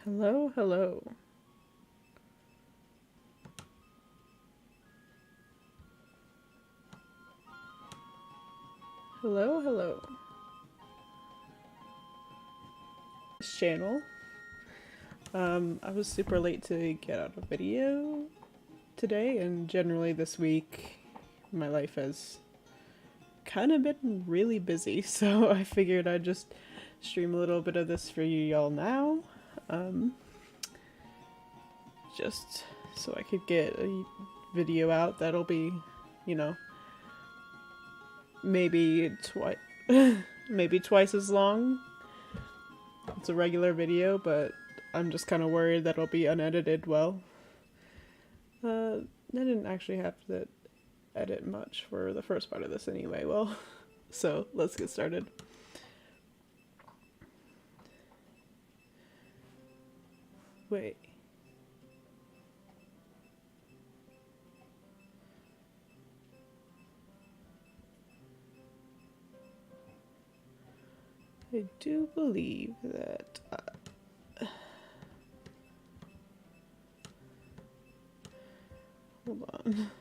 Hello, hello. Hello, hello. This channel. I was super late to get out a video today, and generally this week my life has kind of been really busy, so I figured I'd just stream a little bit of this for you y'all now. Just so I could get a video out that'll be, you know, maybe maybe twice as long. It's a regular video, but I'm just kind of worried that it'll be unedited well. I didn't actually have to edit much for the first part of this anyway, well, so let's get started. Wait. I do believe that hold on.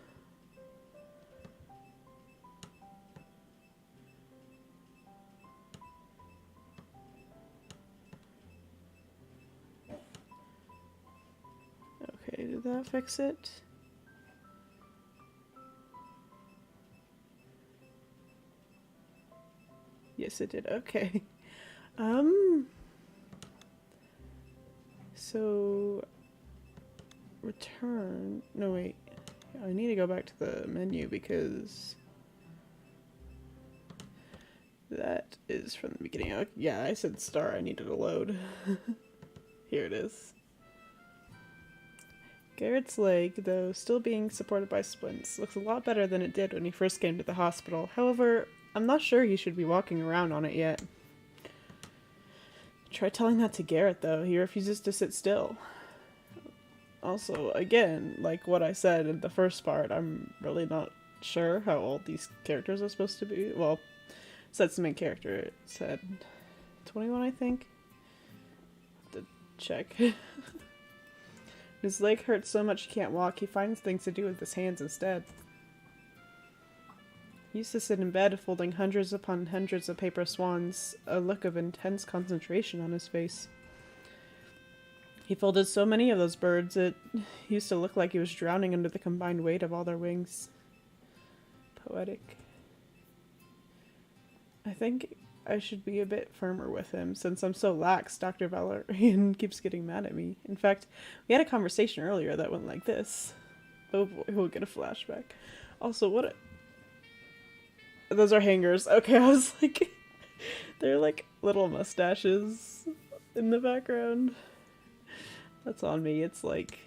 Okay, did that fix it? Yes, it did. Okay. So return. No, wait. I need to go back to the menu because that is from the beginning. Oh, yeah, I said star. I needed to load. Here it is. Garrett's leg, though still being supported by splints, looks a lot better than it did when he first came to the hospital. However, I'm not sure he should be walking around on it yet. Try telling that to Garrett, though. He refuses to sit still. Also, again, like what I said in the first part, I'm really not sure how old these characters are supposed to be. Well, that's the main character. It said 21, I think. Have to check. His leg hurts so much he can't walk, he finds things to do with his hands instead. He used to sit in bed, folding hundreds upon hundreds of paper swans, a look of intense concentration on his face. He folded so many of those birds, it used to look like he was drowning under the combined weight of all their wings. Poetic. I think I should be a bit firmer with him, since I'm so lax. Dr. Valerian keeps getting mad at me. In fact, we had a conversation earlier that went like this. Oh boy, we'll get a flashback. Also, what those are hangers. Okay, I was like, they're like little mustaches in the background. That's on me. It's like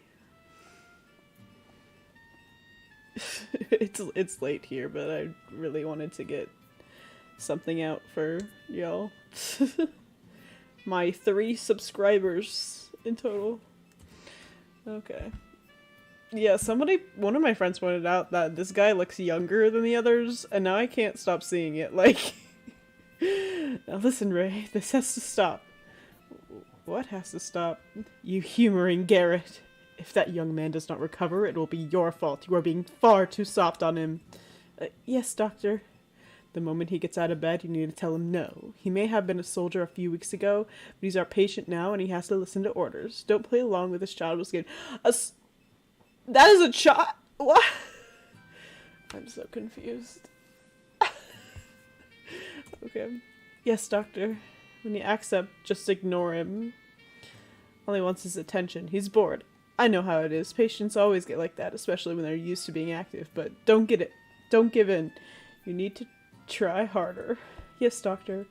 it's late here, but I really wanted to get something out for y'all. My 3 subscribers in total. Okay. Yeah, one of my friends pointed out that this guy looks younger than the others, and now I can't stop seeing it. Like, now listen, Ray, this has to stop. What has to stop? You humoring Garrett. If that young man does not recover, it will be your fault. You are being far too soft on him. Yes, doctor. The moment he gets out of bed, you need to tell him no. He may have been a soldier a few weeks ago, but he's our patient now, and he has to listen to orders. Don't play along with this childless kid. That is a child. What? I'm so confused. Okay. Yes, doctor. When he acts up, just ignore him. All he wants is attention. He's bored. I know how it is. Patients always get like that, especially when they're used to being active. But don't give in. You need to try harder. Yes, doctor.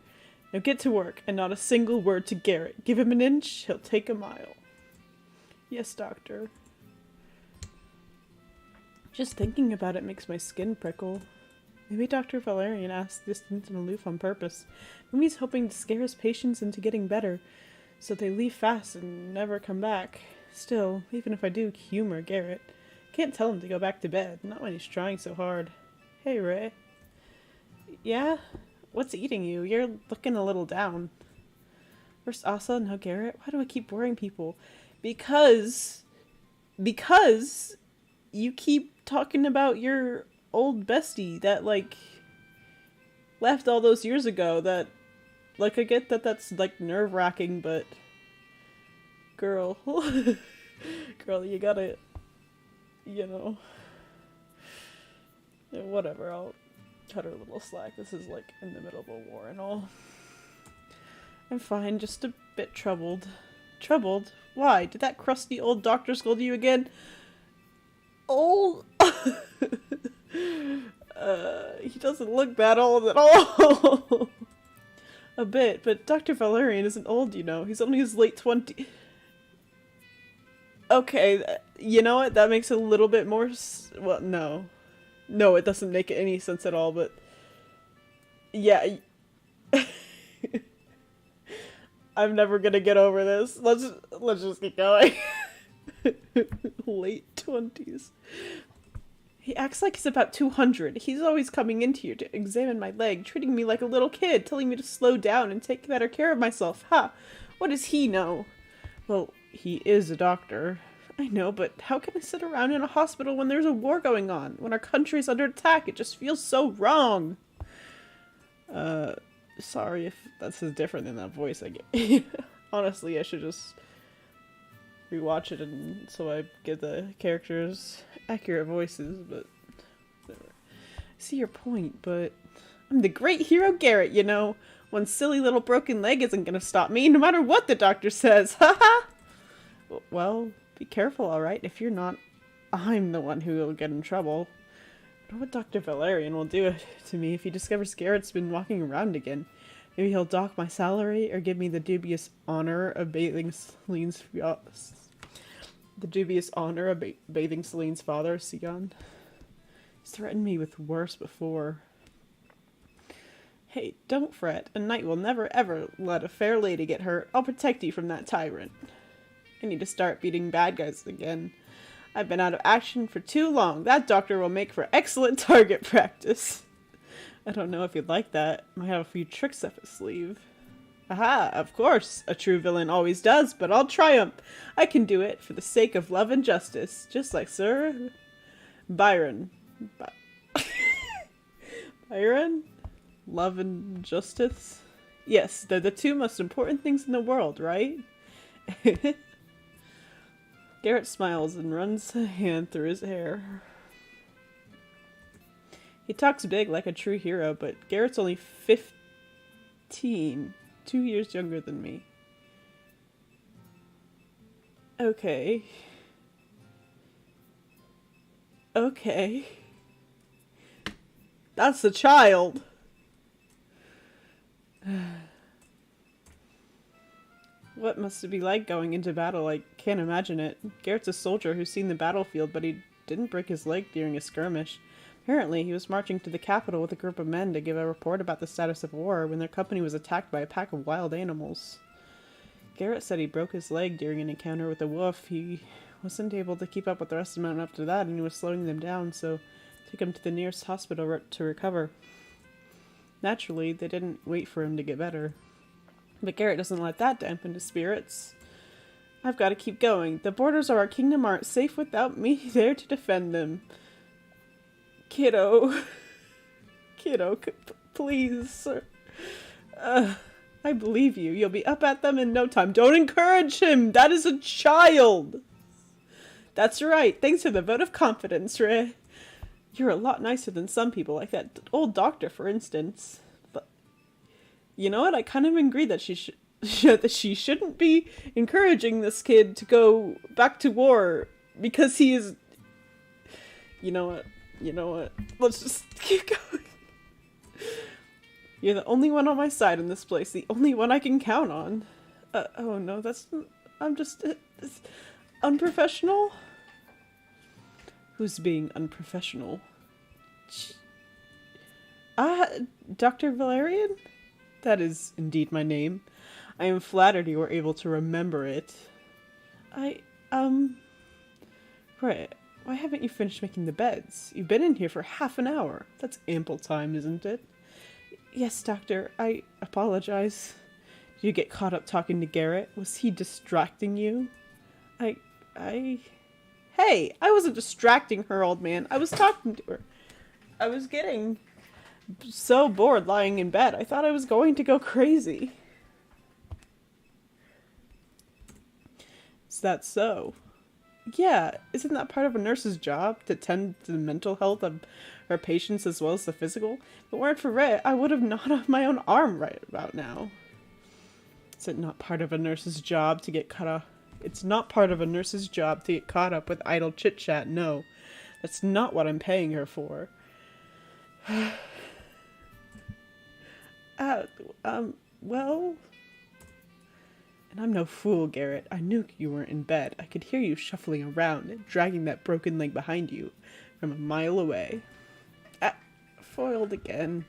Now get to work, and not a single word to Garrett. Give him an inch, he'll take a mile. Yes, doctor. Just thinking about it makes my skin prickle. Maybe Dr. Valerian asked distant and aloof on purpose. Maybe he's hoping to scare his patients into getting better, so they leave fast and never come back. Still, even if I do humor Garrett, I can't tell him to go back to bed, not when he's trying so hard. Hey, Ray. Yeah? What's eating you? You're looking a little down. First Asa, now Garrett. Why do I keep worrying people? Because you keep talking about your old bestie that, like, left all those years ago. That, like, I get that that's, like, nerve-wracking, but girl, girl, you gotta, you know, yeah, whatever, I'll cut her a little slack. This is, like, in the middle of a war and all. I'm fine, just a bit troubled. Troubled? Why? Did that crusty old doctor scold you again? Oh! He doesn't look that old at all! A bit, but Dr. Valerian isn't old, you know. He's only his late 20s. Okay, you know what? That makes a little bit more well, no. No, it doesn't make any sense at all, but... yeah. I'm never gonna get over this. Let's just keep going. Late 20s. He acts like he's about 200. He's always coming in here to examine my leg, treating me like a little kid, telling me to slow down and take better care of myself. Ha! What does he know? Well, he is a doctor. I know, but how can I sit around in a hospital when there's a war going on? When our country's under attack, it just feels so wrong. Sorry if that's different than that voice I get. Honestly, I should just rewatch it and so I get the characters accurate voices, but whatever. I see your point, but I'm the great hero Garrett, you know. One silly little broken leg isn't gonna stop me, no matter what the doctor says. Haha! Well, be careful, alright? If you're not, I'm the one who will get in trouble. I wonder what Dr. Valerian will do to me if he discovers Garrett's been walking around again. Maybe he'll dock my salary or give me the dubious honor of bathing Celine's father, Sion. He's threatened me with worse before. Hey, don't fret. A knight will never ever let a fair lady get hurt. I'll protect you from that tyrant. I need to start beating bad guys again. I've been out of action for too long. That doctor will make for excellent target practice. I don't know if you'd like that. Might have a few tricks up his sleeve. Aha, of course. A true villain always does, but I'll triumph. I can do it for the sake of love and justice. Just like Sir Byron. Byron? Love and justice? Yes, they're the two most important things in the world, right? Garrett smiles and runs a hand through his hair. He talks big like a true hero, but Garrett's only 15. 2 years younger than me. Okay. Okay. That's a child! What must it be like going into battle? I can't imagine it. Garrett's a soldier who's seen the battlefield, but he didn't break his leg during a skirmish. Apparently, he was marching to the capital with a group of men to give a report about the status of war when their company was attacked by a pack of wild animals. Garrett said he broke his leg during an encounter with a wolf. He wasn't able to keep up with the rest of them after that, and he was slowing them down, so took him to the nearest hospital to recover. Naturally, they didn't wait for him to get better. But Garrett doesn't let that dampen his spirits. I've got to keep going. The borders of our kingdom aren't safe without me there to defend them. Kiddo. Kiddo, please, sir. I believe you. You'll be up at them in no time. Don't encourage him! That is a child! That's right. Thanks for the vote of confidence, Ray. You're a lot nicer than some people, like that old doctor, for instance. But you know what? I kind of agree that that she shouldn't be encouraging this kid to go back to war because he is. You know what? You know what? Let's just keep going. You're the only one on my side in this place. The only one I can count on. Oh no, I'm just. It's unprofessional? Who's being unprofessional? Dr. Valerian? That is indeed my name. I am flattered you were able to remember it. Right. Why haven't you finished making the beds? You've been in here for half an hour. That's ample time, isn't it? Yes, Doctor. I apologize. Did you get caught up talking to Garrett? Was he distracting you? Hey, I wasn't distracting her, old man. I was talking to her. I was getting so bored lying in bed. I thought I was going to go crazy. Is that so? Yeah, isn't that part of a nurse's job, to tend to the mental health of her patients as well as the physical? If it weren't for Ray, I would have gnawed off my own arm right about now. Is it not part of a nurse's job to get caught up? It's not part of a nurse's job to get caught up with idle chit-chat, no. That's not what I'm paying her for. Well... And I'm no fool, Garrett. I knew you weren't in bed. I could hear you shuffling around and dragging that broken leg behind you from a mile away. Foiled again.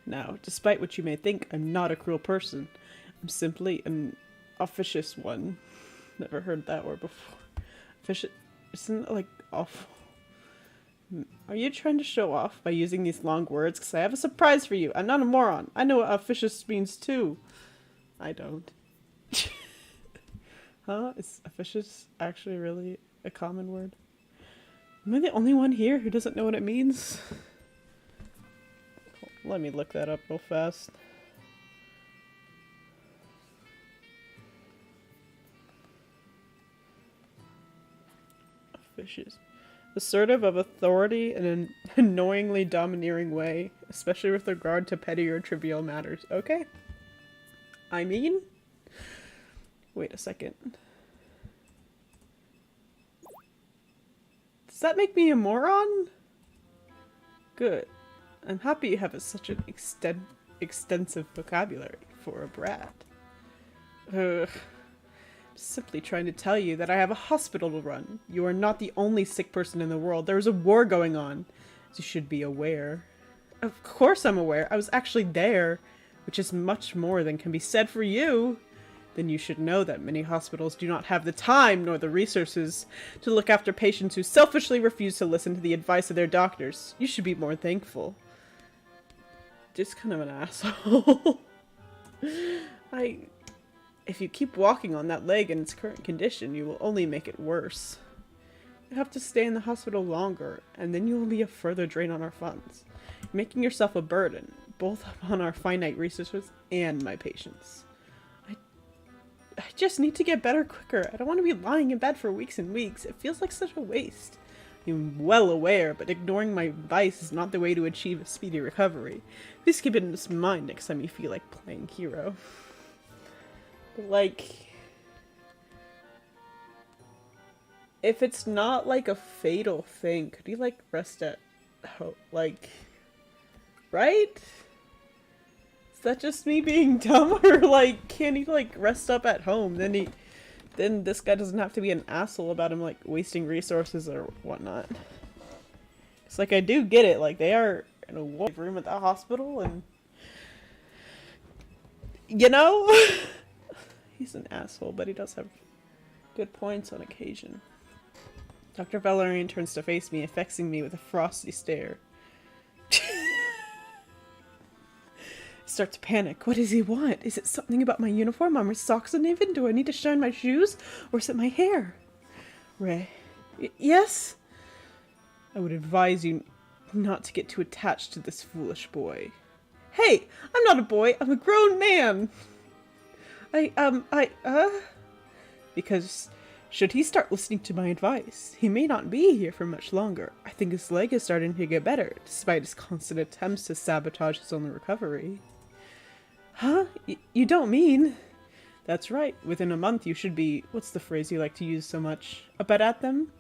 Now, despite what you may think, I'm not a cruel person. I'm simply an officious one. Never heard that word before. Officious? Isn't it like awful? Are you trying to show off by using these long words? Because I have a surprise for you. I'm not a moron. I know what officious means too. I don't. Huh? Is officious actually really a common word? Am I the only one here who doesn't know what it means? Let me look that up real fast. Officious. Assertive of authority in an annoyingly domineering way, especially with regard to petty or trivial matters. Okay. I mean... Wait a second. Does that make me a moron? Good. I'm happy you have such an extensive vocabulary for a brat. I'm simply trying to tell you that I have a hospital to run. You are not the only sick person in the world. There is a war going on. You should be aware. Of course I'm aware. I was actually there, which is much more than can be said for you. Then you should know that many hospitals do not have the time nor the resources to look after patients who selfishly refuse to listen to the advice of their doctors. You should be more thankful. Just kind of an asshole. If you keep walking on that leg in its current condition, you will only make it worse. You have to stay in the hospital longer, and then you will be a further drain on our funds, making yourself a burden, both upon our finite resources and my patients. I just need to get better quicker. I don't want to be lying in bed for weeks and weeks. It feels like such a waste. I'm well aware, but ignoring my advice is not the way to achieve a speedy recovery. Please keep it in mind next time you feel like playing hero. But like... if it's not like a fatal thing, could he like rest at home? Like... right? Is that just me being dumb, or like can he like rest up at home? Then this guy doesn't have to be an asshole about him like wasting resources or whatnot. It's like I do get it, like they are in a room at the hospital and you know he's an asshole, but he does have good points on occasion. Dr. Valerian turns to face me, affecting me with a frosty stare. Start to panic. What does he want? Is it something about my uniform? Are my socks uneven? Do I need to shine my shoes? Or is it my hair? Ray. Yes? I would advise you not to get too attached to this foolish boy. Hey! I'm not a boy! I'm a grown man! Because should he start listening to my advice, he may not be here for much longer. I think his leg is starting to get better, despite his constant attempts to sabotage his own recovery. Huh? You don't mean? That's right. Within a month you should be, what's the phrase you like to use so much? A bet at them?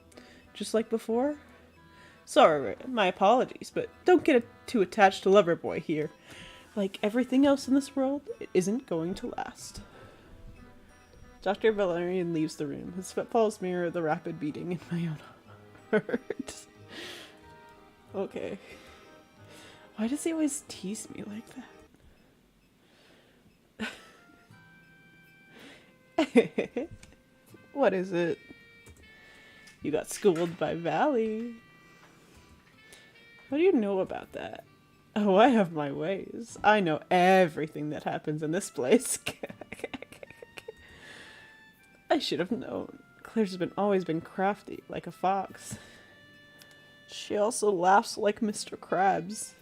Just like before? Sorry, my apologies, but don't get too attached to Loverboy here. Like everything else in this world, it isn't going to last. Dr. Valerian leaves the room. His footfalls mirror the rapid beating in my own heart. Okay. Why does he always tease me like that? What is it? You got schooled by Valley. What do you know about that? Oh, I have my ways. I know everything that happens in this place. I should have known. Claire's always been crafty, like a fox. She also laughs like Mr. Krabs.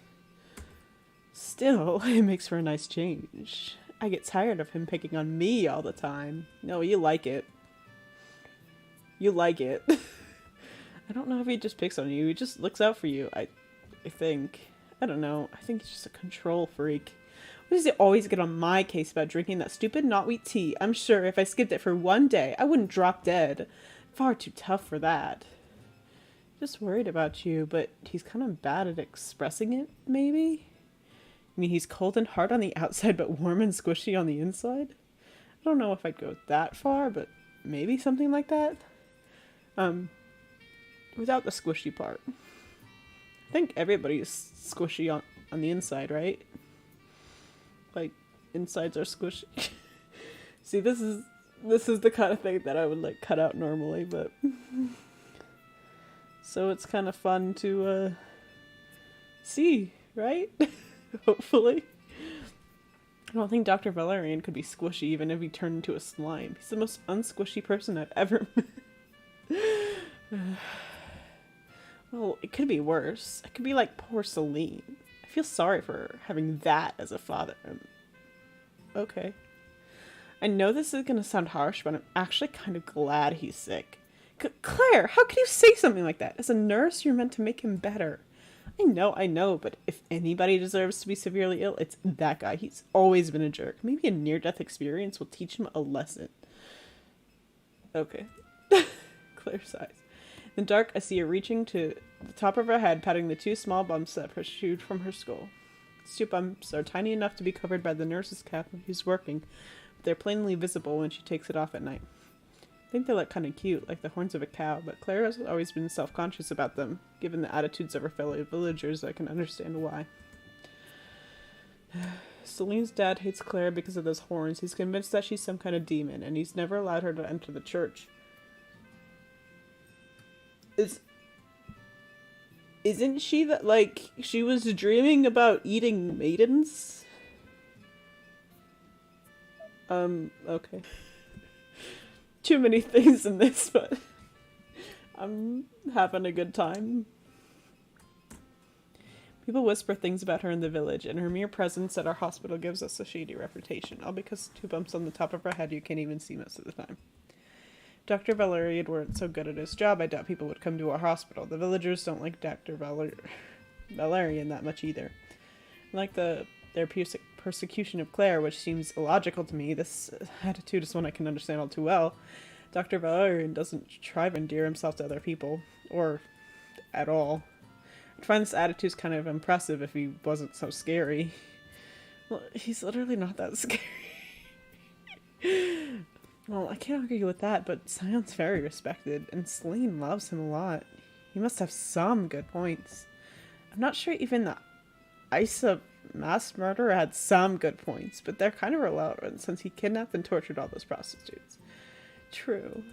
Still, it makes for a nice change. I get tired of him picking on me all the time. No, you like it. You like it. I don't know if he just picks on you. He just looks out for you, I think. I don't know. I think he's just a control freak. Why does he always get on my case about drinking that stupid knotweed tea? I'm sure if I skipped it for one day, I wouldn't drop dead. Far too tough for that. Just worried about you, but he's kind of bad at expressing it, maybe? I mean, he's cold and hard on the outside, but warm and squishy on the inside? I don't know if I'd go that far, but maybe something like that? Without the squishy part. I think everybody's squishy on the inside, right? Like, insides are squishy. See, this is the kind of thing that I would, like, cut out normally, but... So it's kind of fun to, see, right? Hopefully. I don't think Dr. Valerian could be squishy even if he turned into a slime. He's the most unsquishy person I've ever met. Well, it could be worse. It could be like poor Celine. I feel sorry for having that as a father. Okay. I know this is going to sound harsh, but I'm actually kind of glad he's sick. Claire, how can you say something like that? As a nurse, you're meant to make him better. I know, but if anybody deserves to be severely ill, it's that guy. He's always been a jerk. Maybe a near-death experience will teach him a lesson. Okay. Claire sighs. In the dark, I see her reaching to the top of her head, patting the two small bumps that protrude from her skull. These two bumps are tiny enough to be covered by the nurse's cap when she's working, but they're plainly visible when she takes it off at night. I think they look kind of cute, like the horns of a cow, but Claire has always been self-conscious about them. Given the attitudes of her fellow villagers, I can understand why. Celine's dad hates Claire because of those horns. He's convinced that she's some kind of demon, and he's never allowed her to enter the church. Isn't she that, like, she was dreaming about eating maidens? Okay. Too many things in this, but I'm having a good time. People whisper things about her in the village, and her mere presence at our hospital gives us a shady reputation, all because two bumps on the top of her head you can't even see most of the time. If Dr. Valerian weren't so good at his job, I doubt people would come to our hospital. The villagers don't like Dr. Valerian that much either. Like their persecution of Claire, which seems illogical to me. This attitude is one I can understand all too well. Dr. Valerian doesn't try to endear himself to other people, or at all. I'd find this attitude kind of impressive if he wasn't so scary. Well, he's literally not that scary. Well, I can't argue with that, but Sion's very respected, and Celine loves him a lot. He must have some good points. I'm not sure even the Isa mass murderer had some good points, but they're kind of irrelevant since he kidnapped and tortured all those prostitutes. True.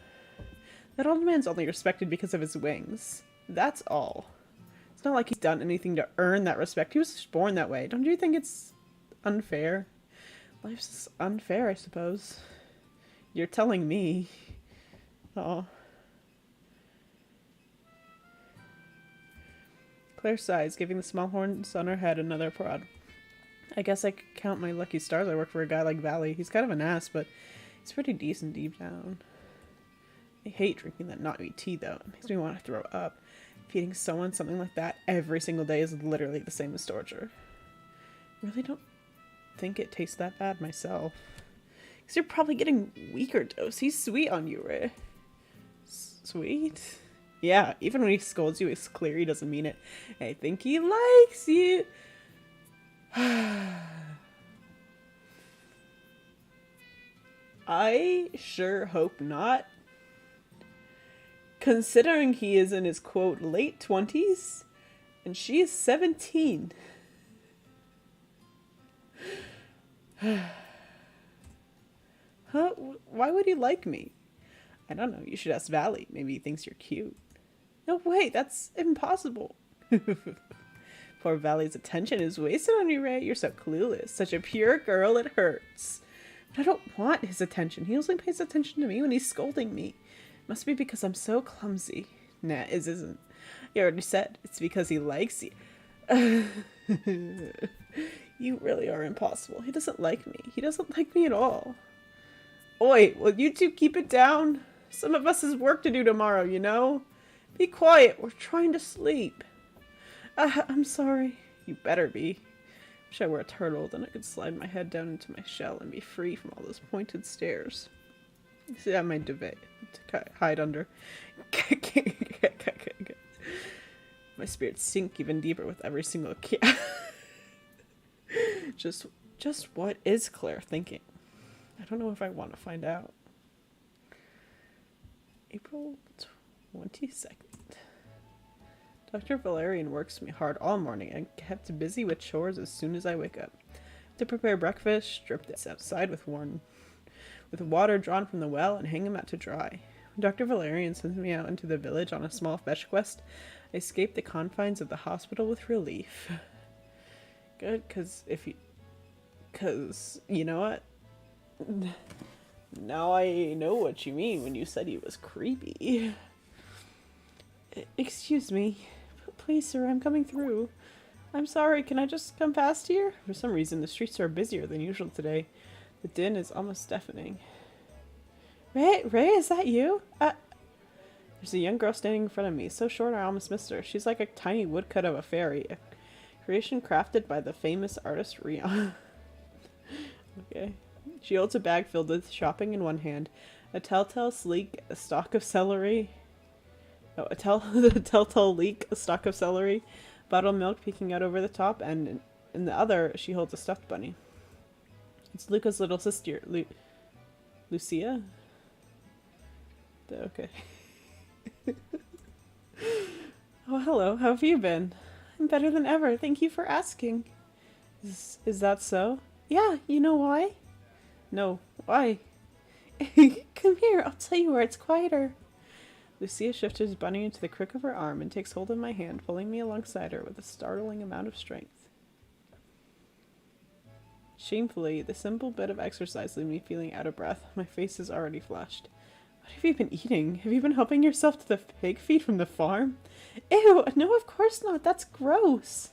That old man's only respected because of his wings. That's all. It's not like he's done anything to earn that respect. He was just born that way. Don't you think it's unfair? Life's unfair, I suppose. You're telling me. Oh. Claire sighs, giving the small horns on her head another prod. I guess I could count my lucky stars I work for a guy like Valley. He's kind of an ass, but he's pretty decent deep down. I hate drinking that knotweed tea, though. It makes me want to throw up. Feeding someone something like that every single day is literally the same as torture. I really don't think it tastes that bad myself. Because you're probably getting weaker dose. He's sweet on you, Ray. Sweet? Yeah, even when he scolds you, it's clear he doesn't mean it. I think he likes you. I sure hope not. Considering he is in his, quote, late 20s, and she is 17. Huh? Why would he like me? I don't know. You should ask Valley. Maybe he thinks you're cute. No, wait. That's impossible. Poor Valley's attention is wasted on you, Ray. You're so clueless. Such a pure girl, it hurts. I don't want his attention. He only pays attention to me when he's scolding me. It must be because I'm so clumsy. Nah, it isn't. You already said it's because he likes you. You really are impossible. He doesn't like me. He doesn't like me at all. Oi, will you two keep it down? Some of us has work to do tomorrow, you know? Be quiet. We're trying to sleep. I'm sorry. You better be. Wish I were a turtle, then I could slide my head down into my shell and be free from all those pointed stairs. See, I might duvet to hide under. My spirits sink even deeper with every single Just what is Claire thinking? I don't know if I want to find out. April 22nd. Dr. Valerian works me hard all morning and kept busy with chores as soon as I wake up. To prepare breakfast, strip this outside with water drawn from the well, and hang him out to dry. When Dr. Valerian sends me out into the village on a small fetch quest, I escape the confines of the hospital with relief. Good, cause you know what? Now I know what you mean when you said he was creepy. Excuse me. Please, sir, I'm coming through. I'm sorry, can I just come past here? For some reason, the streets are busier than usual today. The din is almost deafening. Ray, is that you? There's a young girl standing in front of me, so short I almost missed her. She's like a tiny woodcut of a fairy, a creation crafted by the famous artist Rion. Okay. She holds a bag filled with shopping in one hand, a telltale leak, a stalk of celery, a telltale leak, a stalk of celery, bottled milk peeking out over the top, and in the other she holds a stuffed bunny. It's Luca's little sister, Lucia? Okay. Oh, hello. How have you been? I'm better than ever. Thank you for asking. Is that so? Yeah, you know why? No, why? Come here, I'll tell you where it's quieter. Lucia shifts his bunny into the crook of her arm and takes hold of my hand, pulling me alongside her with a startling amount of strength. Shamefully, the simple bit of exercise leaves me feeling out of breath. My face is already flushed. What have you been eating? Have you been helping yourself to the pig feed from the farm? Ew, no, of course not. That's gross.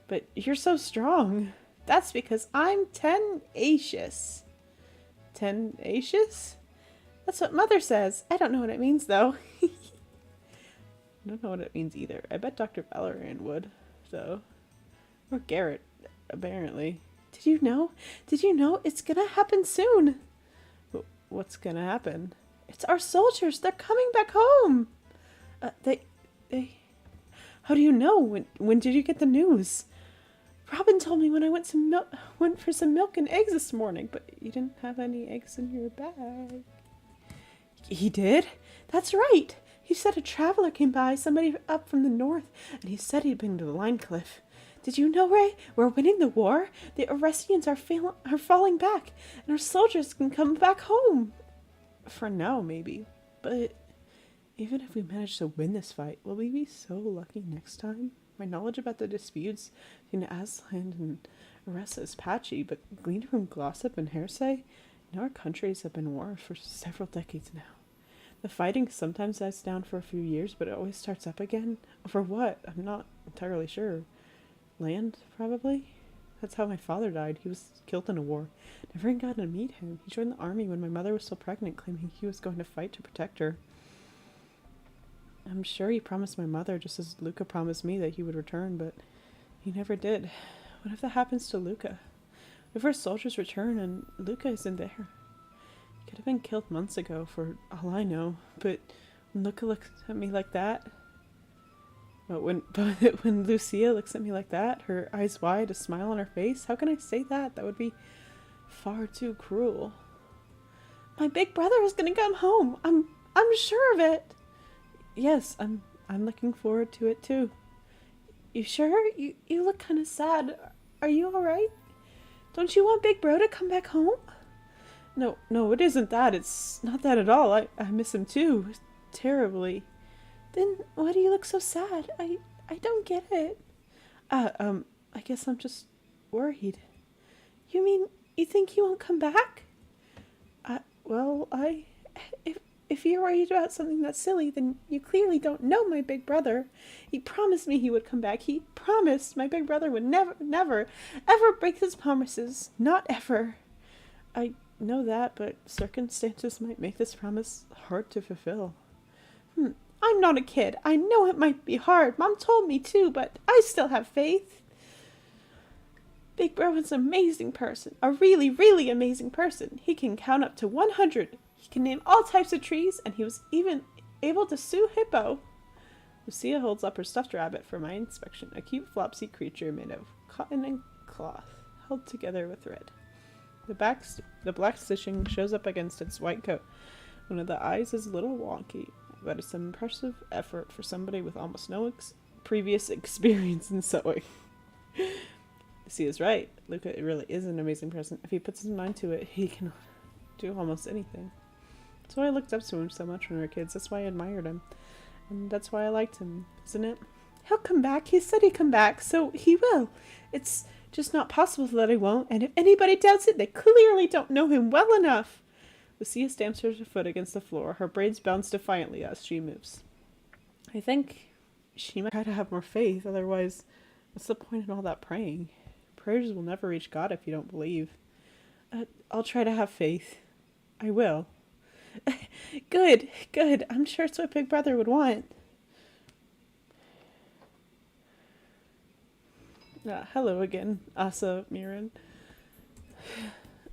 But you're so strong. That's because I'm tenacious. Tenacious? That's what Mother says. I don't know what it means, though. I don't know what it means either. I bet Dr. Valerian would, though. Or Garrett, apparently. Did you know? Did you know? It's gonna happen soon. What's gonna happen? It's our soldiers. They're coming back home. They... How do you know? When did you get the news? Robin told me when I went for some milk and eggs this morning, but you didn't have any eggs in your bag. He did? That's right. He said a traveler came by, somebody up from the north, and he said he'd been to the Line Cliff. Did you know, Ray? We're winning the war. The Arrestians are falling back, and our soldiers can come back home. For now, maybe. But even if we manage to win this fight, will we be so lucky next time? My knowledge about the disputes between Aslan and Aressa is patchy, but gleaned from gossip and hearsay, our countries have been at war for several decades now. The fighting sometimes dies down for a few years, but it always starts up again. For what? I'm not entirely sure. Land, probably? That's how my father died. He was killed in a war. Never even got to meet him. He joined the army when my mother was still pregnant, claiming he was going to fight to protect her. I'm sure he promised my mother, just as Luca promised me that he would return, but he never did. What if that happens to Luca? What if our soldiers return and Luca isn't there? He could have been killed months ago, for all I know, but when Luca looks at me like that... But when Lucia looks at me like that, her eyes wide, a smile on her face, how can I say that? That would be far too cruel. My big brother is gonna come home. I'm sure of it. Yes, I'm looking forward to it too. You sure? You look kind of sad. Are you alright? Don't you want Big Bro to come back home? No, it isn't that. It's not that at all. I miss him too. Terribly. Then why do you look so sad? I don't get it. I guess I'm just worried. You mean you think he won't come back? Well, if you're worried about something that's silly, then you clearly don't know my big brother. He promised me he would come back. He promised my big brother would never, ever break his promises. Not ever. I know that, but circumstances might make this promise hard to fulfill. I'm not a kid. I know it might be hard. Mom told me too, but I still have faith. Big Bro is an amazing person. A really, really amazing person. He can count up to 100. He can name all types of trees, and he was even able to sue Hippo. Lucia holds up her stuffed rabbit for my inspection. A cute flopsy creature made of cotton and cloth, held together with thread. The black stitching shows up against its white coat. One of the eyes is a little wonky, but it's an impressive effort for somebody with almost no previous experience in sewing. Lucia's right. Luca really is an amazing person. If he puts his mind to it, he can do almost anything. That's why I looked up to him so much when we were kids. That's why I admired him. And that's why I liked him, isn't it? He'll come back. He said he'd come back, so he will. It's just not possible that he won't, and if anybody doubts it, they clearly don't know him well enough. Lucia stamps her foot against the floor. Her braids bounce defiantly as she moves. I think she might try to have more faith, otherwise, what's the point in all that praying? Prayers will never reach God if you don't believe. I'll try to have faith. I will. Good. I'm sure it's what Big Brother would want. Hello again, Asa Miran.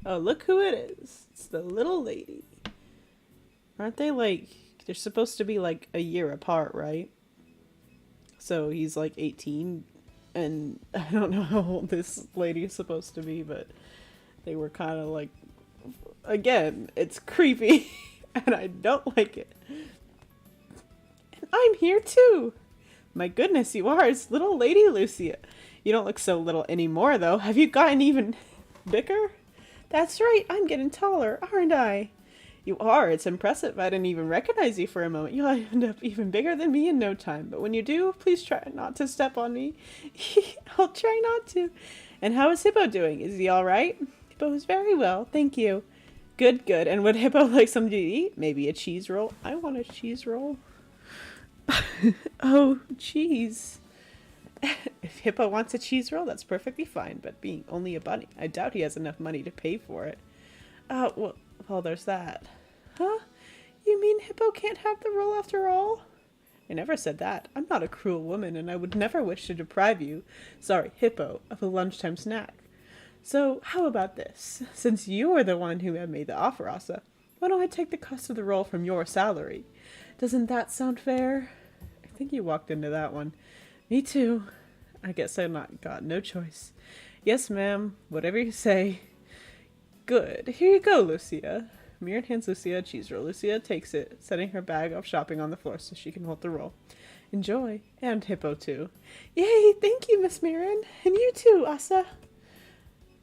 Oh, look who it is. It's the little lady. Aren't they they're supposed to be a year apart, right? So he's 18, and I don't know how old this lady is supposed to be, but they were kind of again, it's creepy, and I don't like it. And I'm here too. My goodness, you are. It's little lady Lucia. You don't look so little anymore, though. Have you gotten even bigger? That's right, I'm getting taller, aren't I? You are. It's impressive. I didn't even recognize you for a moment. You'll end up even bigger than me in no time. But when you do, please try not to step on me. I'll try not to. And how is Hippo doing? Is he all right? Hippo is very well, thank you. Good. And would Hippo like something to eat? Maybe a cheese roll? I want a cheese roll. Oh, cheese. If Hippo wants a cheese roll, that's perfectly fine, but being only a bunny, I doubt he has enough money to pay for it. Well, there's that. Huh? You mean Hippo can't have the roll after all? I never said that. I'm not a cruel woman, and I would never wish to deprive you, sorry, Hippo, of a lunchtime snack. So, how about this? Since you are the one who made the offer, Asa, why don't I take the cost of the roll from your salary? Doesn't that sound fair? I think you walked into that one. Me too. I guess I've got no choice. Yes, ma'am. Whatever you say. Good. Here you go, Lucia. Miran hands Lucia a cheese roll. Lucia takes it, setting her bag of shopping on the floor so she can hold the roll. Enjoy. And Hippo, too. Yay! Thank you, Miss Miran. And you too, Asa.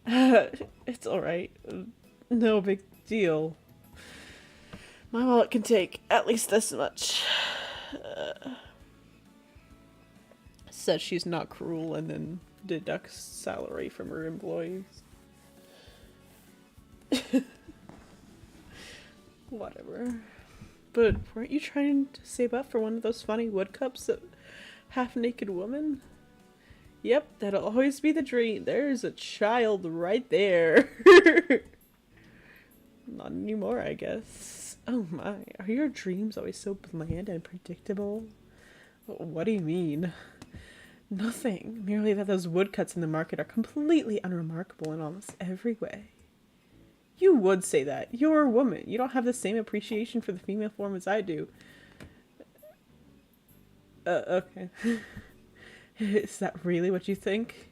It's alright. No big deal. My wallet can take at least this much. Says she's not cruel and then deducts salary from her employees. Whatever. But weren't you trying to save up for one of those funny woodcups of half-naked woman? Yep, that'll always be the dream. There's a child right there. Not anymore, I guess. Oh my, are your dreams always so bland and predictable? What do you mean? Nothing. Merely that those woodcuts in the market are completely unremarkable in almost every way. You would say that. You're a woman. You don't have the same appreciation for the female form as I do. Okay. Is that really what you think?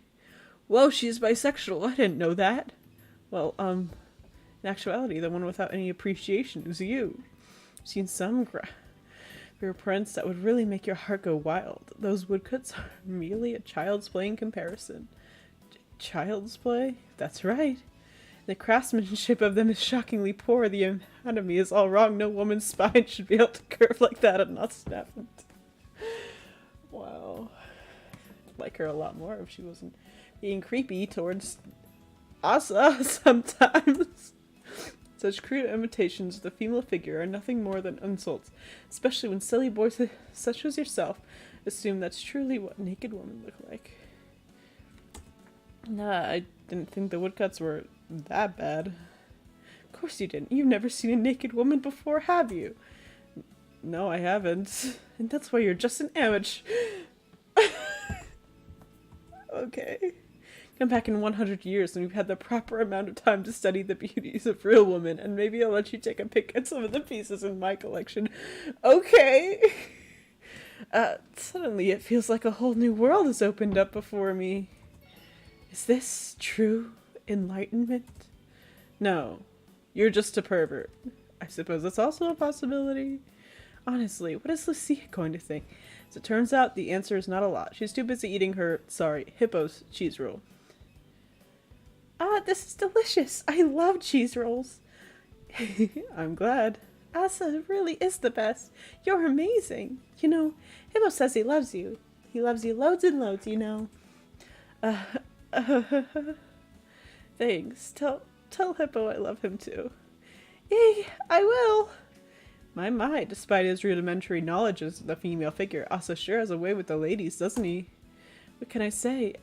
Whoa, she's bisexual. I didn't know that. Well, in actuality, the one without any appreciation is you. I've seen some prints that would really make your heart go wild. Those woodcuts are merely a child's play in comparison. Child's play? That's right. The craftsmanship of them is shockingly poor. The anatomy is all wrong. No woman's spine should be able to curve like that and not snap it. Wow. I'd like her a lot more if she wasn't being creepy towards Asa sometimes. Such crude imitations of the female figure are nothing more than insults, especially when silly boys such as yourself assume that's truly what naked women look like. Nah, I didn't think the woodcuts were that bad. Of course you didn't. You've never seen a naked woman before, have you? No, I haven't. And that's why you're just an amateur. Okay. Come back in 100 years and we've had the proper amount of time to study the beauties of real women, and maybe I'll let you take a pick at some of the pieces in my collection. Okay. Suddenly it feels like a whole new world has opened up before me. Is this true enlightenment? No. You're just a pervert. I suppose that's also a possibility. Honestly, what is Lucia going to think? As it turns out, the answer is not a lot. She's too busy eating her, hippo's cheese roll. Ah, this is delicious. I love cheese rolls. I'm glad. Asa really is the best. You're amazing. You know, Hippo says he loves you. He loves you loads and loads, you know. Thanks. Tell Hippo I love him too. Yay, I will. My, despite his rudimentary knowledge of the female figure, Asa sure has a way with the ladies, doesn't he? What can I say?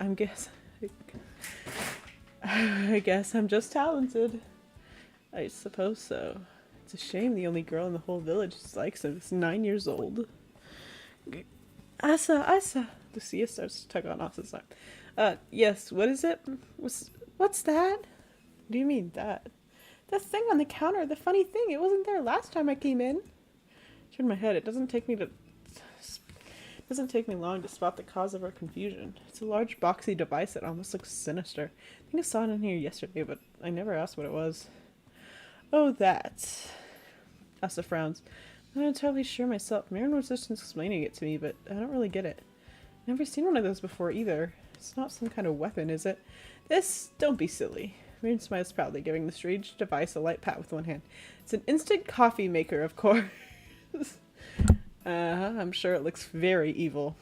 I guess I'm just talented. I suppose so. It's a shame the only girl in the whole village likes him is 9 years old. Asa! Lucia starts to tug on Asa's arm. Yes, what is it? What's that? What do you mean, that? The thing on the counter, the funny thing, it wasn't there last time I came in. Turn my head, it doesn't take me long to spot the cause of our confusion. It's a large boxy device that almost looks sinister. I think I saw it in here yesterday, but I never asked what it was. Oh, that. Asa frowns. I'm not entirely sure myself. Marin was just explaining it to me, but I don't really get it. I've never seen one of those before either. It's not some kind of weapon, is it? Don't be silly. Marin smiles proudly, giving the strange device a light pat with one hand. It's an instant coffee maker, of course. I'm sure it looks very evil.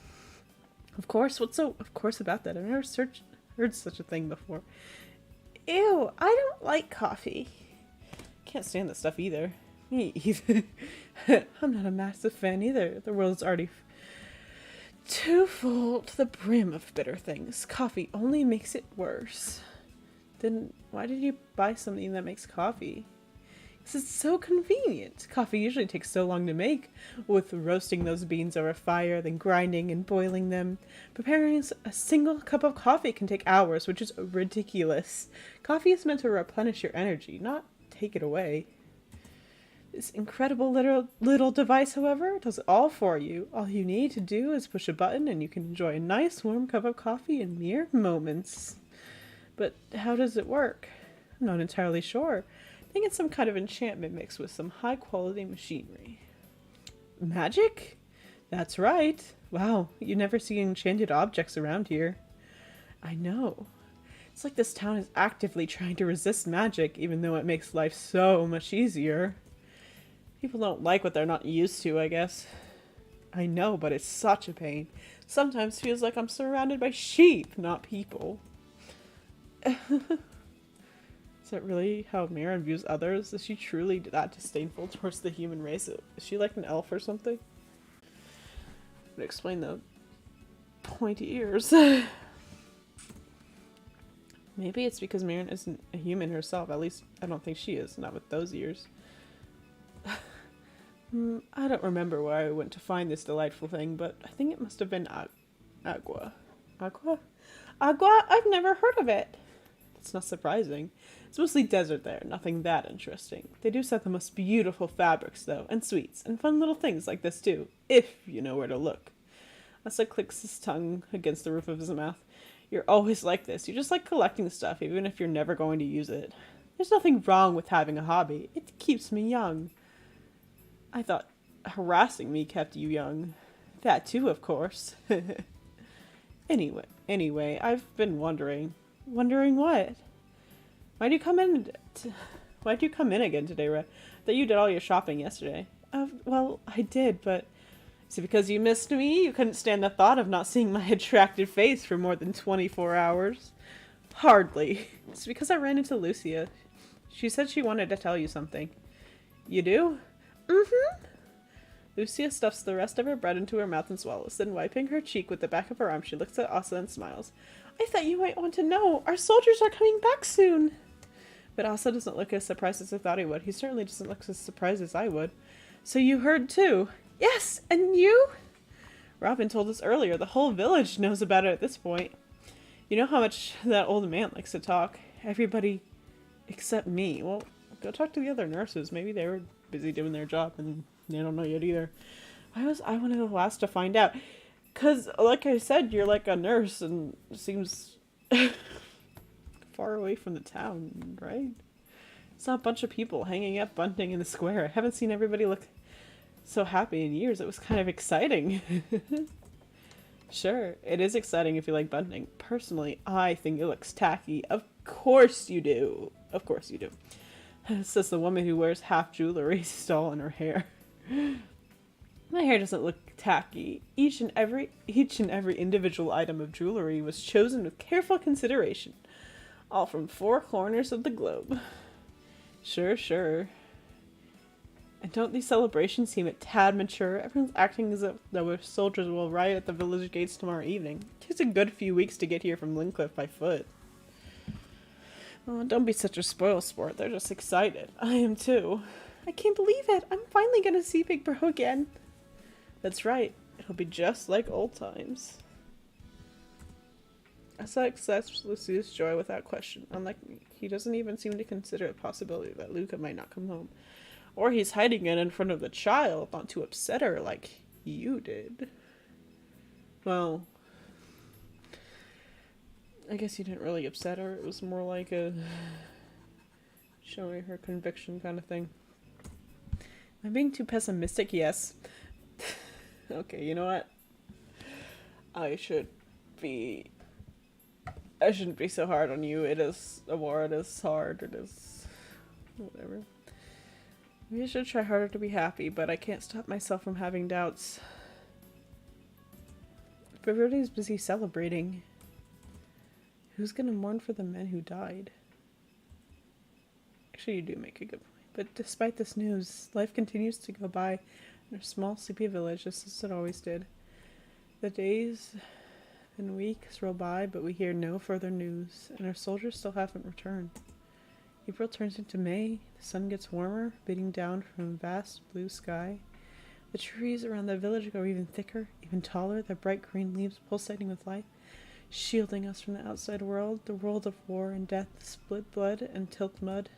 Of course, what's so of course about that? I've never heard such a thing before. Ew, I don't like coffee. Can't stand that stuff either. Me either. I'm not a massive fan either. The world's already too full to the brim of bitter things. Coffee only makes it worse. Then why did you buy something that makes coffee? Because it's so convenient. Coffee usually takes so long to make, with roasting those beans over fire, then grinding and boiling them. Preparing a single cup of coffee can take hours, which is ridiculous. Coffee is meant to replenish your energy, not take it away. This incredible little device, however, does it all for you. All you need to do is push a button and you can enjoy a nice warm cup of coffee in mere moments. But how does it work? I'm not entirely sure. I think it's some kind of enchantment mixed with some high-quality machinery. Magic? That's right. Wow, you never see enchanted objects around here. I know. It's like this town is actively trying to resist magic, even though it makes life so much easier. People don't like what they're not used to, I guess. I know, but it's such a pain. Sometimes feels like I'm surrounded by sheep, not people. Is that really how Marin views others? Is she truly that disdainful towards the human race? Is she like an elf or something? Would explain the pointy ears. Maybe it's because Marin isn't a human herself. At least I don't think she is, not with those ears. I don't remember where I went to find this delightful thing, but I think it must have been Agua. Agua? Agua? I've never heard of it. It's not surprising. It's mostly desert there, nothing that interesting. They do sell the most beautiful fabrics, though, and sweets, and fun little things like this, too, if you know where to look. Asa clicks his tongue against the roof of his mouth. You're always like this. You just like collecting stuff, even if you're never going to use it. There's nothing wrong with having a hobby. It keeps me young. I thought harassing me kept you young. That, too, of course. Anyway, I've been wondering. Wondering what? Why'd you come in again today, Red? I thought you did all your shopping yesterday. Well, I did, but is it because you missed me? You couldn't stand the thought of not seeing my attractive face for more than 24 hours? Hardly. It's because I ran into Lucia. She said she wanted to tell you something. You do? Mm-hmm. Lucia stuffs the rest of her bread into her mouth and swallows. Then, wiping her cheek with the back of her arm, she looks at Asa and smiles. I thought you might want to know. Our soldiers are coming back soon. But Asa doesn't look as surprised as I thought he would. He certainly doesn't look as surprised as I would. So you heard too? Yes, and you? Robin told us earlier. The whole village knows about it at this point. You know how much that old man likes to talk. Everybody except me. Well, go talk to the other nurses. Maybe they were busy doing their job and they don't know yet either. Why was I one of the last to find out? Because, like I said, you're like a nurse and seems far away from the town, right? Saw a bunch of people hanging up bunting in the square. I haven't seen everybody look so happy in years. It was kind of exciting. Sure, it is exciting if you like bunting. Personally, I think it looks tacky. Of course you do. Of course you do. Says the woman who wears half jewelry still in her hair. My hair doesn't look tacky. Each and every individual item of jewelry was chosen with careful consideration. All from 4 corners of the globe. Sure. And don't these celebrations seem a tad mature? Everyone's acting as if the soldiers will riot at the village gates tomorrow evening. It takes a good few weeks to get here from Lincliff by foot. Oh, don't be such a spoil sport. They're just excited. I am too. I can't believe it. I'm finally gonna see Big Bro again. That's right. It'll be just like old times. Asa accepts Lucia's joy without question. Unlike me, he doesn't even seem to consider the possibility that Luca might not come home. Or he's hiding it in front of the child, not to upset her like you did. Well, I guess you didn't really upset her. It was more like a showing her conviction kind of thing. Am I being too pessimistic? Yes. Okay, you know what? I shouldn't be so hard on you. It is a war. It is hard. It is whatever. Maybe I should try harder to be happy, but I can't stop myself from having doubts. If everybody's busy celebrating, who's gonna mourn for the men who died? Actually, you do make a good point. But despite this news, life continues to go by in our small, sleepy village just as it always did. The days and weeks roll by, but we hear no further news, and our soldiers still haven't returned. April turns into May, the sun gets warmer, beating down from a vast blue sky. The trees around the village grow even thicker, even taller, their bright green leaves pulsating with life, shielding us from the outside world, the world of war and death, split blood and tilt mud.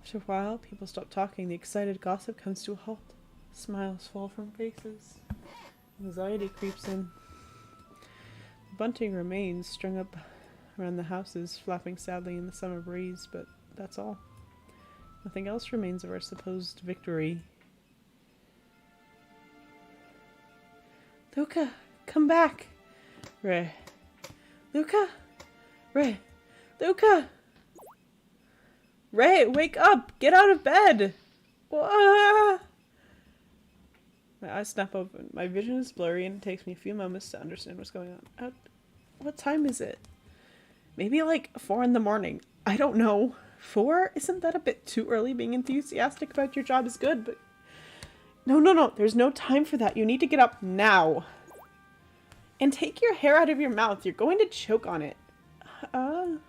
After a while, people stop talking, the excited gossip comes to a halt. Smiles fall from faces. Anxiety creeps in. The bunting remains strung up around the houses, flapping sadly in the summer breeze, but that's all. Nothing else remains of our supposed victory. Luca, come back! Ray. Luca! Ray! Luca! Ray, wake up! Get out of bed! Wah! My eyes snap open. My vision is blurry and it takes me a few moments to understand what's going on. What time is it? Maybe like 4 in the morning. I don't know. 4? Isn't that a bit too early? Being enthusiastic about your job is good, but... No. There's no time for that. You need to get up now. And take your hair out of your mouth. You're going to choke on it. Oh,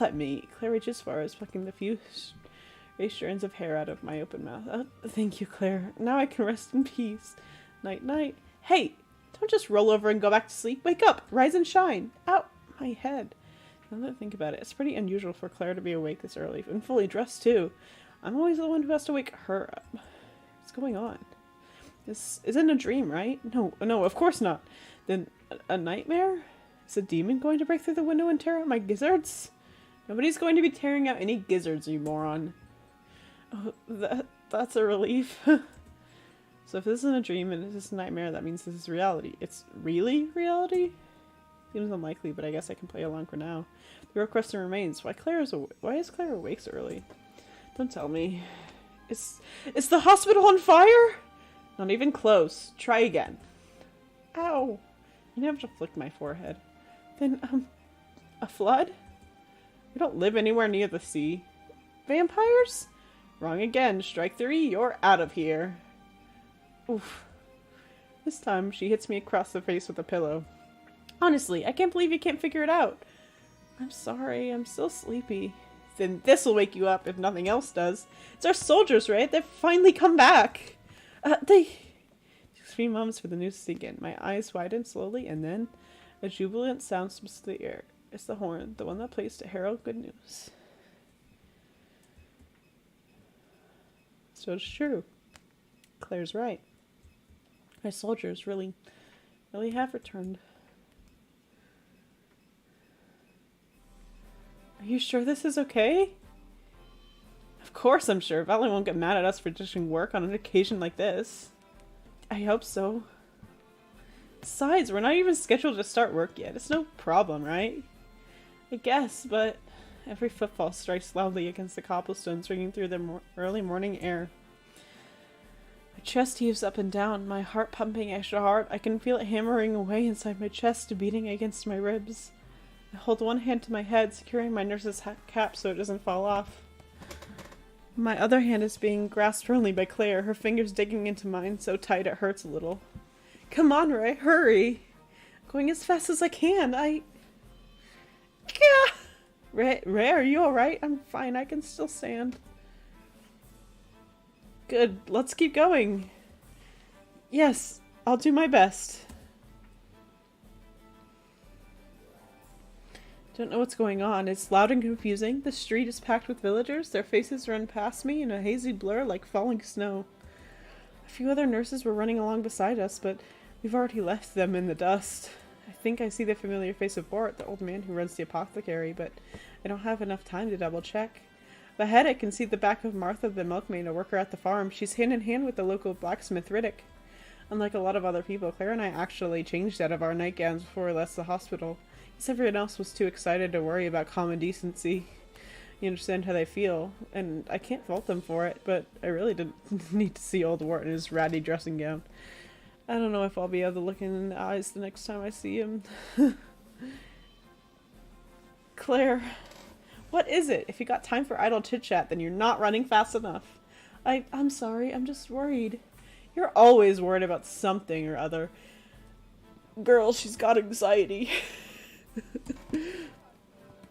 let me. Claire reaches far as plucking the few stray strands of hair out of my open mouth. Thank you, Claire. Now I can rest in peace. Night, night. Hey, don't just roll over and go back to sleep. Wake up. Rise and shine. Ow, my head. Now that I think about it, it's pretty unusual for Claire to be awake this early, and fully dressed too. I'm always the one who has to wake her up. What's going on? This isn't a dream, right? No, of course not. Then a nightmare? Is a demon going to break through the window and tear out my gizzards? Nobody's going to be tearing out any gizzards, you moron. Oh, that's a relief. So if this isn't a dream and it's just a nightmare, that means this is reality. It's really reality? Seems unlikely, but I guess I can play along for now. The real question remains, why is Claire awake so early? Don't tell me. Is the hospital on fire? Not even close. Try again. Ow. I have to flick my forehead. Then, a flood? We don't live anywhere near the sea. vampires? Wrong again. Strike 3, you're out of here. Oof. This time, she hits me across the face with a pillow. Honestly, I can't believe you can't figure it out. I'm sorry, I'm still sleepy. Then this'll wake you up if nothing else does. It's our soldiers, right? They've finally come back. They... Took 3 moments for the news to sink in. My eyes widened slowly, and then a jubilant sound splits the air. It's the horn, the one that plays to herald good news. So it's true. Claire's right. My soldiers really have returned. Are you sure this is okay? Of course I'm sure. Valen won't get mad at us for ditching work on an occasion like this. I hope so. Besides, we're not even scheduled to start work yet. It's no problem, right? I guess, but every footfall strikes loudly against the cobblestones, ringing through the early morning air. My chest heaves up and down, my heart pumping extra hard. I can feel it hammering away inside my chest, beating against my ribs. I hold one hand to my head, securing my nurse's cap so it doesn't fall off. My other hand is being grasped firmly by Claire, her fingers digging into mine so tight it hurts a little. Come on, Ray, hurry! I'm going as fast as I can, Yeah! Ray, are you alright? I'm fine, I can still stand. Good, let's keep going. Yes, I'll do my best. Don't know what's going on. It's loud and confusing. The street is packed with villagers. Their faces run past me in a hazy blur like falling snow. A few other nurses were running along beside us, but we've already left them in the dust. I think I see the familiar face of Bort, the old man who runs the apothecary, but I don't have enough time to double check. Ahead I can see the back of Martha the milkmaid, a worker at the farm. She's hand in hand with the local blacksmith Riddick. Unlike a lot of other people, Claire and I actually changed out of our nightgowns before we left the hospital. Everyone else was too excited to worry about common decency. You understand how they feel, and I can't fault them for it, but I really didn't need to see old Wart in his ratty dressing gown. I don't know if I'll be able to look him in the eyes the next time I see him. Claire, what is it? If you got time for idle chit-chat, then you're not running fast enough. I'm sorry, I'm just worried. You're always worried about something or other. Girl, she's got anxiety.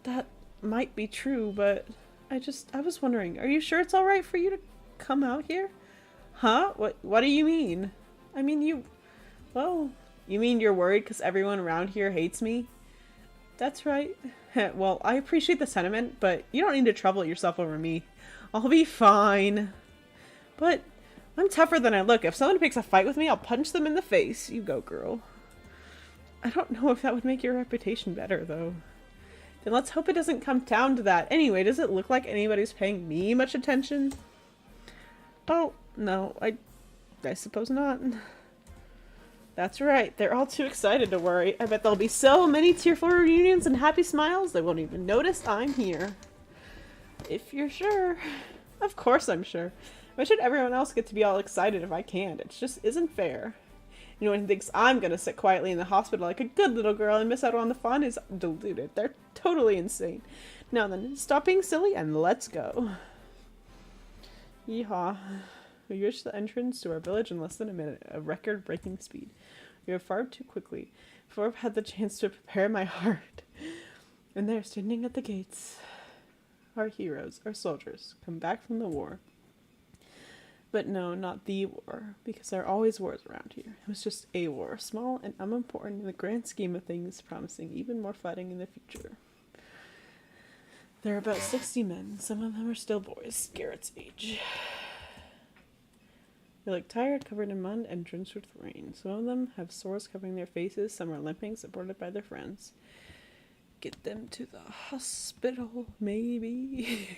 That might be true, but I was wondering, are you sure it's alright for you to come out here? Huh? What do you mean? I mean, you mean you're worried because everyone around here hates me? That's right. Well, I appreciate the sentiment, but you don't need to trouble yourself over me. I'll be fine. But I'm tougher than I look. If someone picks a fight with me, I'll punch them in the face. You go, girl. I don't know if that would make your reputation better, though. Then let's hope it doesn't come down to that. Anyway, does it look like anybody's paying me much attention? Oh, no, I suppose not. That's right, they're all too excited to worry. I bet there'll be so many tearful reunions and happy smiles they won't even notice I'm here. If you're sure. Of course I'm sure. Why should everyone else get to be all excited if I can't? It just isn't fair. Anyone who thinks I'm gonna sit quietly in the hospital like a good little girl and miss out on the fun is deluded. They're totally insane. Now then, stop being silly and let's go. Yeehaw. We reached the entrance to our village in less than a minute, a record-breaking speed. We were far too quickly, before I've had the chance to prepare my heart. And there, standing at the gates, our heroes, our soldiers, come back from the war. But no, not the war, because there are always wars around here. It was just a war, small and unimportant in the grand scheme of things, promising even more fighting in the future. There are about 60 men. Some of them are still boys, Garrett's age. They look tired, covered in mud, and drenched with rain. Some of them have sores covering their faces. Some are limping, supported by their friends. Get them to the hospital, maybe.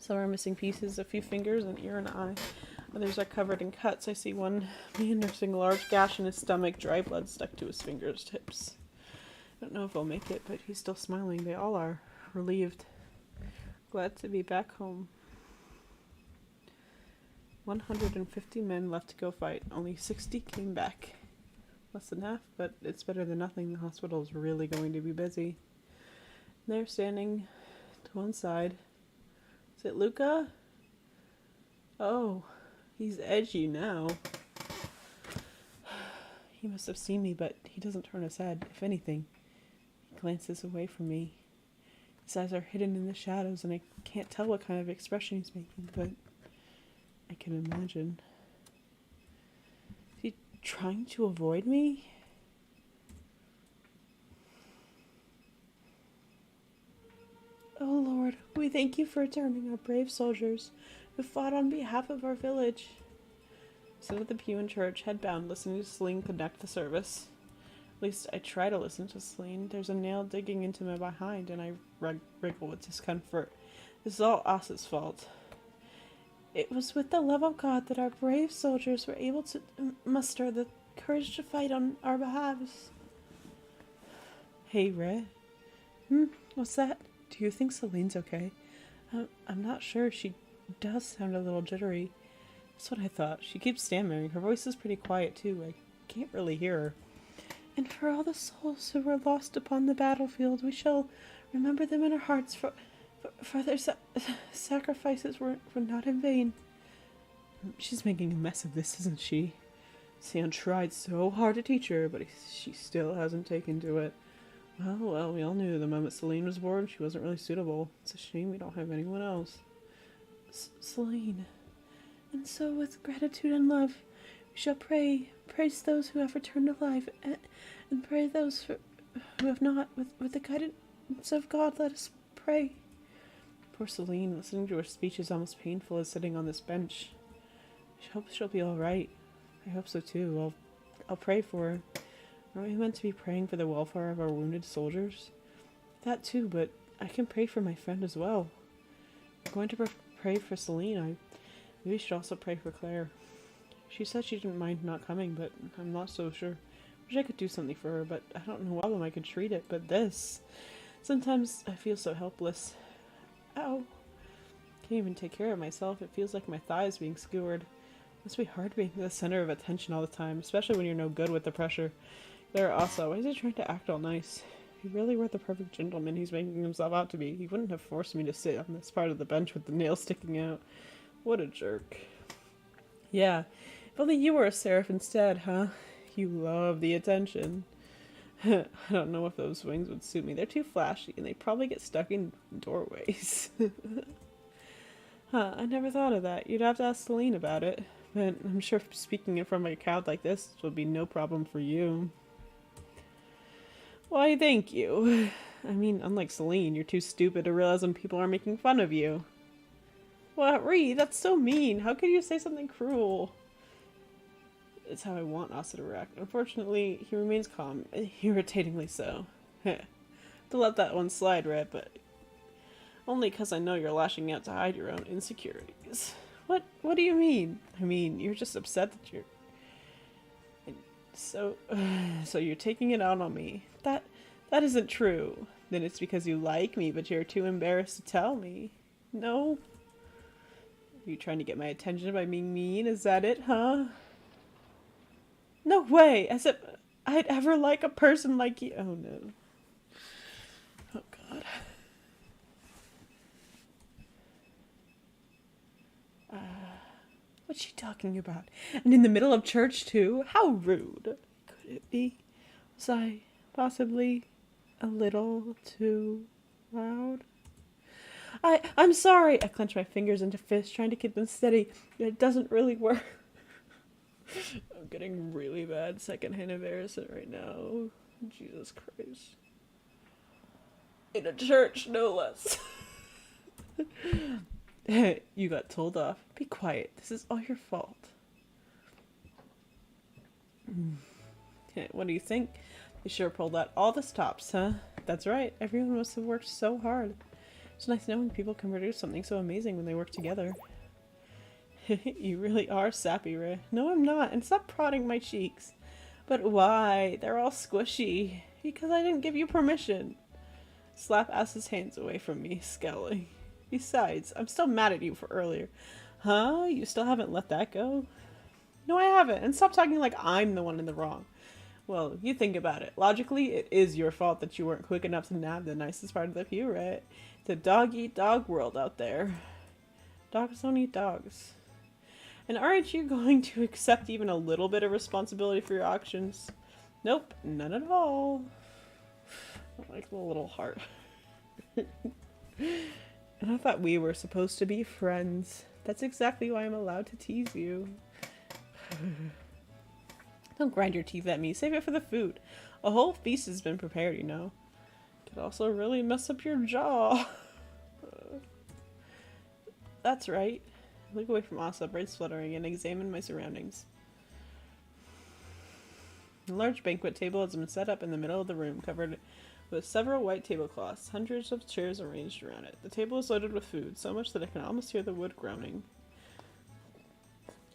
Some are missing pieces, a few fingers, an ear, and an eye. Others are covered in cuts. I see one man nursing a large gash in his stomach, dry blood stuck to his fingers' tips. I don't know if he'll make it, but he's still smiling. They all are. Relieved. Glad to be back home. 150 men left to go fight. Only 60 came back. Less than half, but it's better than nothing. The hospital is really going to be busy. They're standing to one side. Is it Luca? Oh, he's edgy now. He must have seen me, but he doesn't turn his head. If anything, he glances away from me. His eyes are hidden in the shadows, and I can't tell what kind of expression he's making, but I can imagine. Is he trying to avoid me? Oh Lord, we thank you for returning our brave soldiers who fought on behalf of our village. Sit at the pew in church, head bound, listening to Celine conduct the service. At least I try to listen to Celine. There's a nail digging into my behind, and I wriggle with discomfort. This is all Asa's fault. It was with the love of God that our brave soldiers were able to muster the courage to fight on our behalves. Hey, Ray. What's that? Do you think Celine's okay? I'm not sure. She does sound a little jittery. That's what I thought. She keeps stammering. Her voice is pretty quiet, too. I can't really hear her. And for all the souls who were lost upon the battlefield, we shall remember them in our hearts, for their sacrifices were not in vain. She's making a mess of this, isn't she? Sam tried so hard to teach her, but she still hasn't taken to it. Well, we all knew the moment Celine was born, she wasn't really suitable. It's a shame we don't have anyone else. Celine. And so, with gratitude and love, we shall praise those who have returned to life, and pray those who have not. With the guidance of God, let us pray. Poor Celine, listening to her speech is almost painful as sitting on this bench. I hope she'll be alright. I hope so too. I'll pray for her. Aren't we meant to be praying for the welfare of our wounded soldiers? That too, but I can pray for my friend as well. I'm going to pray for Celine. Maybe we should also pray for Claire. She said she didn't mind not coming, but I'm not so sure. Wish I could do something for her, but I don't know how I could treat it, but this. Sometimes I feel so helpless. Ow. Can't even take care of myself. It feels like my thigh is being skewered. Must be hard being the center of attention all the time, especially when you're no good with the pressure. Claire also, why is he trying to act all nice? If he really were the perfect gentleman he's making himself out to be, he wouldn't have forced me to sit on this part of the bench with the nail sticking out. What a jerk. Yeah, if only you were a seraph instead, huh? You love the attention. I don't know if those wings would suit me. They're too flashy, and they'd probably get stuck in doorways. I never thought of that. You'd have to ask Celine about it. But I'm sure speaking in front of a crowd like this would be no problem for you. Why, thank you. I mean, unlike Celine, you're too stupid to realize when people are making fun of you. What, Reed? That's so mean. How could you say something cruel? It's how I want Asa to react. Unfortunately, he remains calm, irritatingly so. To let that one slide, Red, but only because I know you're lashing out to hide your own insecurities. What do you mean? I mean, you're just upset that you're... So you're taking it out on me. That isn't true. Then it's because you like me, but you're too embarrassed to tell me. No? Are you trying to get my attention by being mean? Is that it, huh? No way! As if I'd ever like a person like you. Oh no. Oh god. What's she talking about? And in the middle of church too? How rude. Could it be? Was I possibly a little too loud? I'm sorry! I clench my fingers into fists, trying to keep them steady. It doesn't really work. I'm getting really bad secondhand embarrassment right now. Jesus Christ. In a church, no less. You got told off. Be quiet. This is all your fault. What do you think? You sure pulled out all the stops, huh? That's right. Everyone must have worked so hard. It's nice knowing people can produce something so amazing when they work together. You really are sappy, Ray. No, I'm not. And stop prodding my cheeks. But why? They're all squishy. Because I didn't give you permission. Slap Asa's hands away from me, scowling. Besides, I'm still mad at you for earlier. Huh? You still haven't let that go? No, I haven't. And stop talking like I'm the one in the wrong. Well, you think about it. Logically, it is your fault that you weren't quick enough to nab the nicest part of the pew, right? It's a dog-eat-dog world out there. Dogs don't eat dogs. And aren't you going to accept even a little bit of responsibility for your actions? Nope, none at all. I like the little heart. And I thought we were supposed to be friends. That's exactly why I'm allowed to tease you. Don't grind your teeth at me. Save it for the food. A whole feast has been prepared, you know. Could also really mess up your jaw. That's right. Look away from Asa, birds fluttering, and examine my surroundings. A large banquet table has been set up in the middle of the room, covered with several white tablecloths, hundreds of chairs arranged around it. The table is loaded with food, so much that I can almost hear the wood groaning.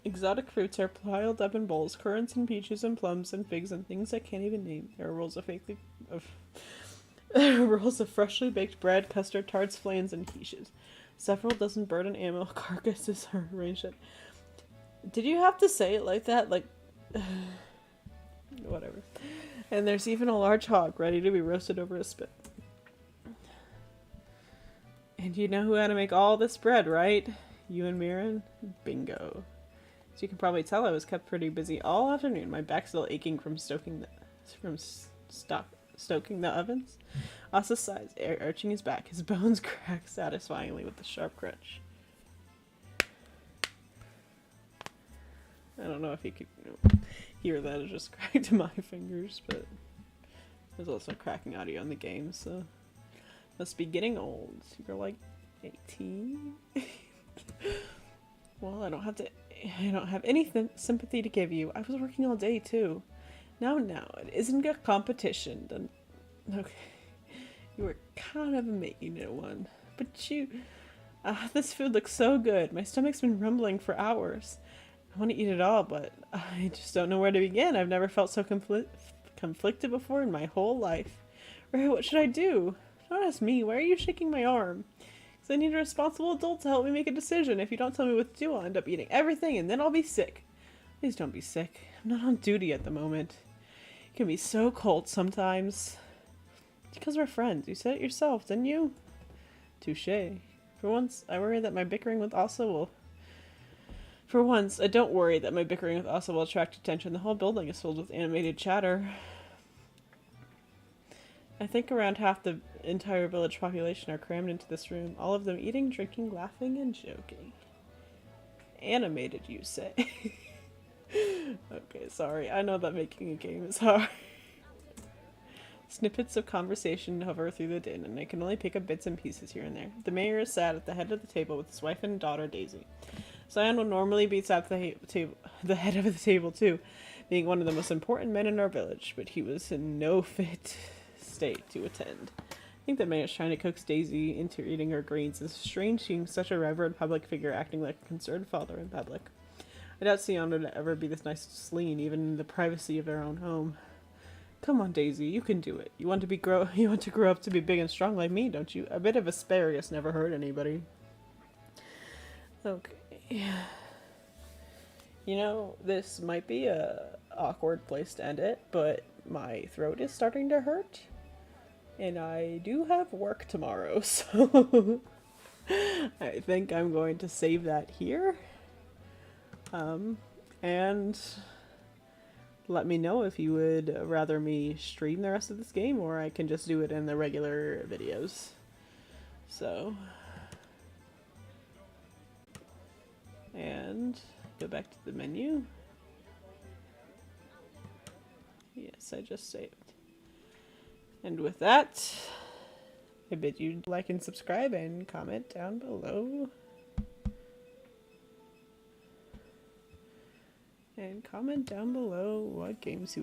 Exotic fruits are piled up in bowls, currants and peaches and plums and figs and things I can't even name. There are rolls of freshly baked bread, custard, tarts, flames, and quiches. Several dozen bird and animal carcasses are arranged. Did you have to say it like that? Like, whatever. And there's even a large hog ready to be roasted over a spit. And you know who had to make all this bread, right? You and Mirren? Bingo. So you can probably tell I was kept pretty busy all afternoon. My back's still aching from stoking the ovens. Asa sighs, arching his back. His bones crack satisfyingly with the sharp crunch. I don't know if you could hear that. It just cracked my fingers, but there's also cracking audio in the game, so must be getting old. You're like 18. Well, I don't have any sympathy to give you. I was working all day too. Now, it isn't a competition. Then, okay, you were kind of making it one, but this food looks so good. My stomach's been rumbling for hours. I want to eat it all, but I just don't know where to begin. I've never felt so conflicted before in my whole life. Ray, what should I do? Don't ask me. Why are you shaking my arm? Because I need a responsible adult to help me make a decision. If you don't tell me what to do, I'll end up eating everything, and then I'll be sick. Please don't be sick. I'm not on duty at the moment. You can be so cold sometimes. It's because we're friends. You said it yourself, didn't you? Touché. For once, I don't worry that my bickering with Asa will attract attention. The whole building is filled with animated chatter. I think around half the entire village population are crammed into this room, all of them eating, drinking, laughing, and joking. Animated, you say? Okay, sorry. I know that making a game is hard. Snippets of conversation hover through the din, and I can only pick up bits and pieces here and there. The mayor is sat at the head of the table with his wife and daughter, Daisy. Scion would normally be sat at the head of the table too, being one of the most important men in our village, but he was in no fit state to attend. I think the mayor is trying to coax Daisy into eating her greens. It's strange seeing such a revered public figure acting like a concerned father in public. I doubt Scion would ever be this nice to Celine, even in the privacy of their own home. Come on, Daisy, you can do it. You want to grow up to be big and strong like me, don't you? A bit of asparagus never hurt anybody. Okay. You know, this might be a awkward place to end it, but my throat is starting to hurt. And I do have work tomorrow, so I think I'm going to save that here. And let me know if you would rather me stream the rest of this game, or I can just do it in the regular videos. So, and go back to the menu. Yes, I just saved. And with that, I bid you like and subscribe and comment down below. And comment down below what games you